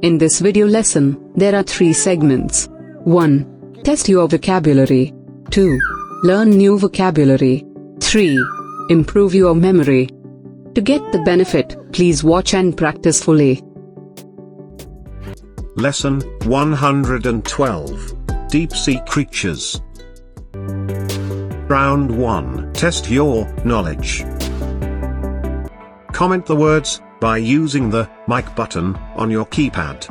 In this video lesson, there are 3 segments. 1. Test your vocabulary. 2. Learn new vocabulary. 3. Improve your memory. To get the benefit, please watch and practice fully. Lesson 112. Deep Sea Creatures. Round 1. Test your knowledge. Comment the words by using the mic button on your keypad.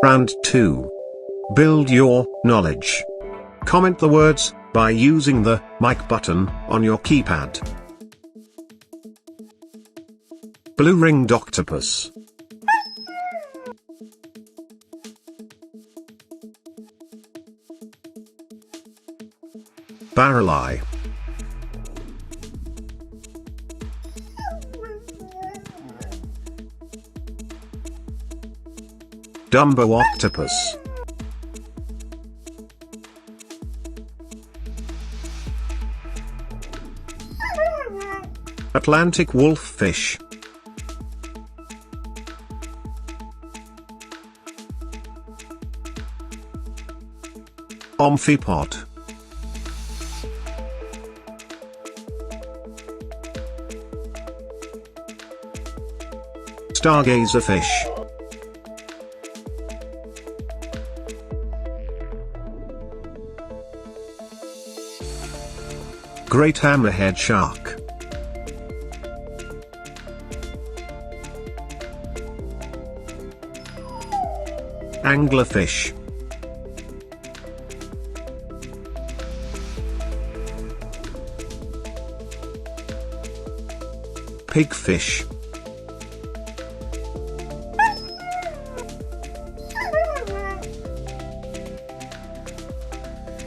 Round 2. Build your knowledge. Comment the words by using the mic button on your keypad. Blue-ringed octopus. Barrel eye. Dumbo octopus. Atlantic wolffish. Amphipod. Stargazer fish. Great hammerhead shark. Anglerfish. Pigfish.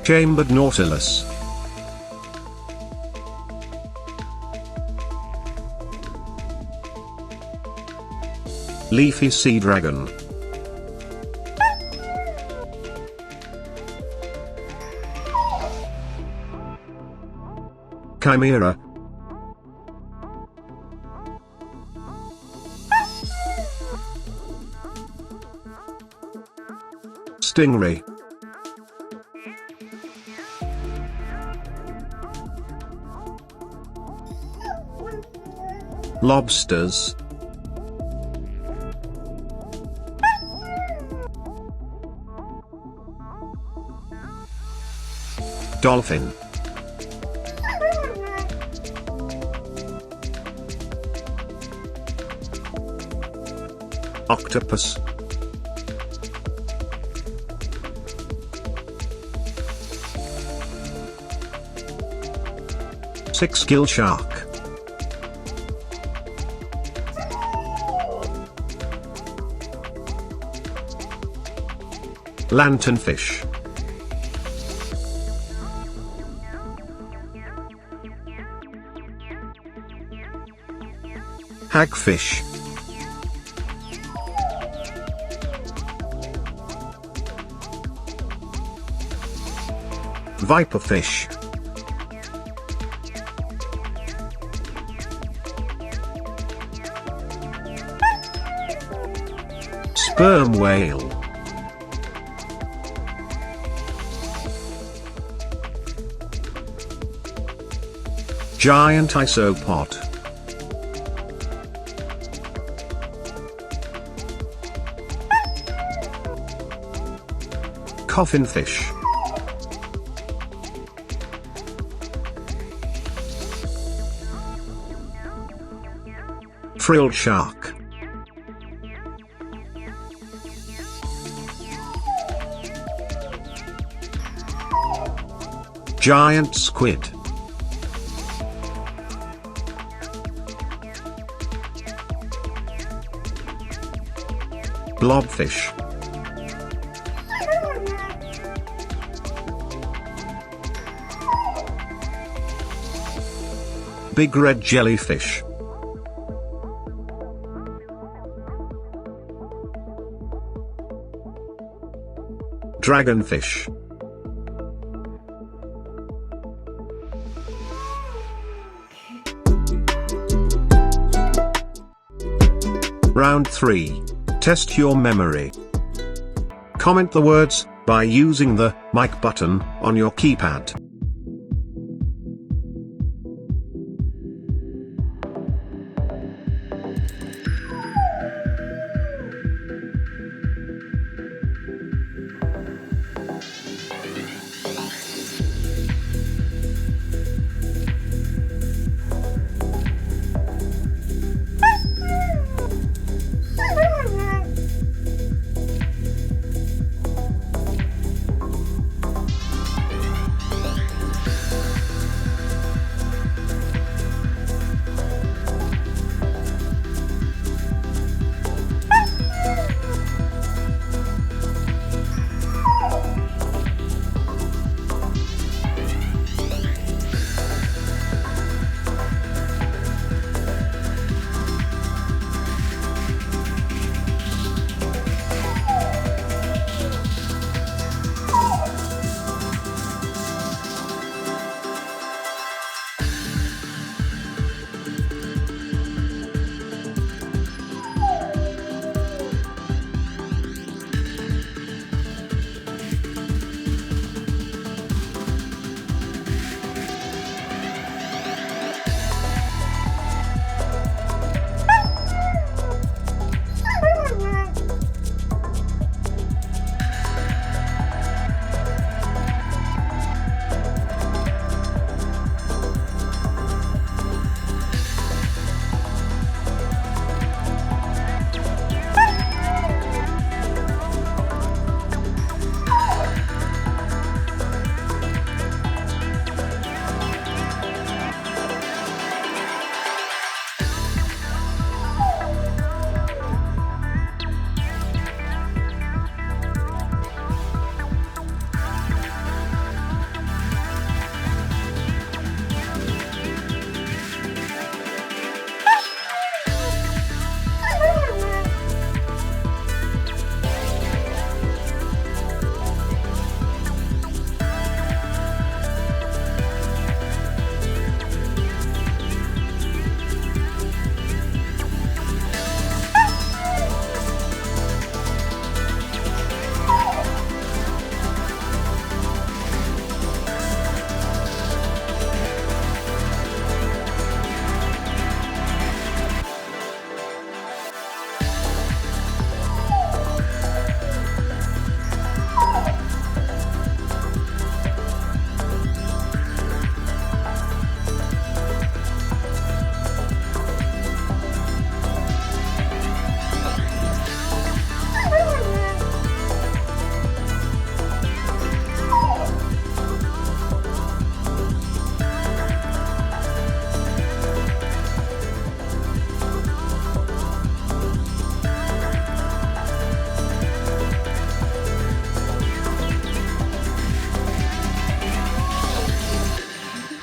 Chambered nautilus. Leafy sea dragon. Chimera. Stingray. Lobsters. Dolphin. Octopus. Six-gill shark. Lanternfish. Hagfish. Viperfish. Sperm whale. Giant isopod. Coffinfish. Frilled shark. Giant squid. Blobfish. Big red jellyfish. Dragonfish. Round 3. Test your memory. Comment the words by using the mic button on your keypad.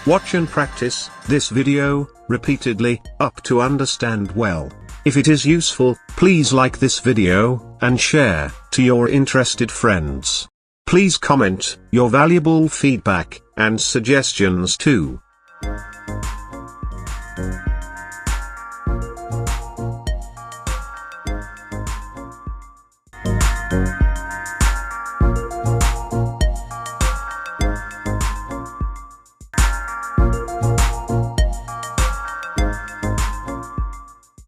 Watch and practice this video repeatedly up to understand well. If it is useful, please like this video and share to your interested friends. Please comment your valuable feedback and suggestions too.